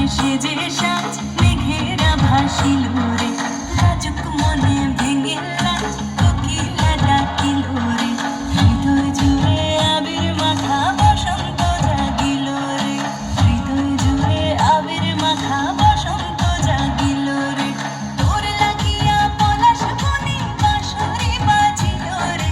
সেজে সাজ মেঘেরা ভাসিল রে রাজুক মনে ভেঙে লাজ কোকিলা ডাকিল রে হৃদয় জুড়ে আবির মাখা বসন্ত জাগিল রে হৃদয় জুড়ে আবির মাখা বসন্ত জাগিল রে তোর লাগিয়া পলাশ বনে বাঁশরি বাজিল রে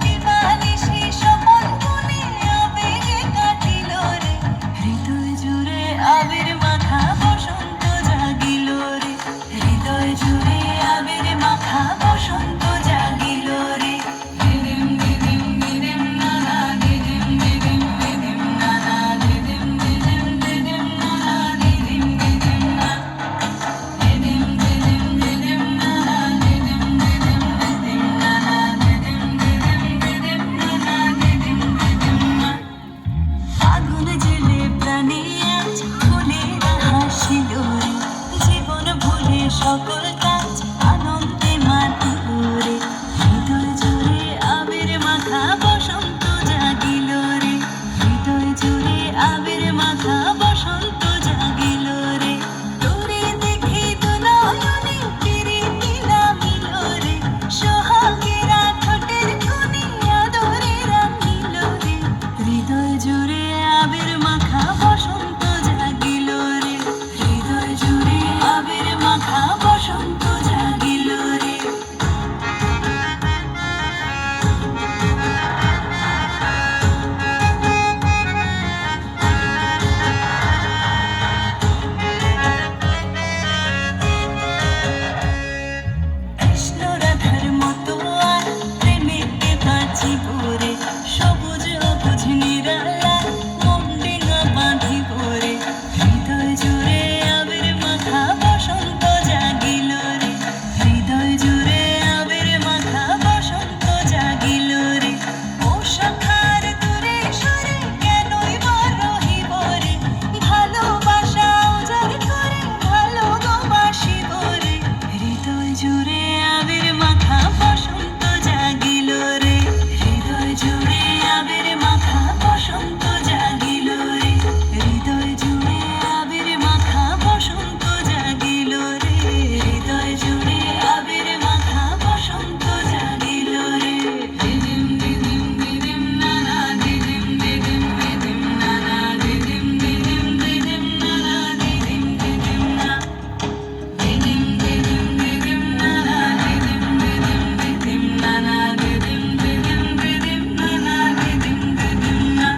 দিবানিশি স্বপন বনে আবেগে কাটিল রে হৃদয় জুড়ে আবির মাখা বসন্ত জাগিল রে হৃদয় জুড়ে আবির মাখা বসন্ত জাগিল রে দিদিম দিদিম দিদিম নানা দিদিম দিদিম দিদিম নানা দিদিম দিদিম দিদিম নানা দিদিম দিদিম না দিদিম দিদিম দিদিম নানা দিদিম দিদিম দিদিম নানা দিদিম দিদিম দিদিম নানা দিদিম দিদিম না আগুন জেলে প্রাণে আজ ফুলেরা হাসিল রে জীবন ভুলে সকল কাজ আনন্দে মাতিল রে হৃদয় জুড়ে আবির মাখা বসন্ত জাগিল রে হৃদয় জুড়ে আবির মাখা বসন্ত জাগিল রে তোরে দেখে দুনয়নে প্রীতি নামিল রে সোহাগেরা ঠোঁটের কোণে আদরে রাখিল রে হৃদয় জুড়ে আবির মাখা বসন্ত জাগিল রে হৃদয় জুড়ে আবির মাখা বসন্ত জাগিল রে কৃষ্ণ রাধার মতো আর প্রেমেতে বাঁচিব রে সবুজ অবুঝ নিরালা মন ডিঙা বাঁধিব রে হৃদয় জুড়ে আবির মাখা বসন্ত জাগিল রে হৃদয় জুড়ে আবির মাখা বসন্ত জাগিল রে ও সখার দূরে সরে কেনই বা রহিব রে ভালোবাসা উজাড় করে ভালো গো বাসিব রে হৃদয় জুড়ে আবির মাখা বসন্ত জাগিল রে হৃদয় জুড়ে আবির মাখা বসন্ত জাগিল রে হৃদয় জুড়ে আবির মাখা বসন্ত জাগিল রে হৃদয় জুড়ে আবির মাখা বসন্ত জাগিল রে দিদিম দিদিম দিদিম নানা দিদিম দিদিম দিদিম নানা দিদিম দিদিম দিদিম নানা দিদিম দিদিম না দিদিম দিদিম দিদিম নানা দিদিম দিদিম দিদিম নানা দিদিম দিদিম দিদিম নানা দিদিম দিদিম না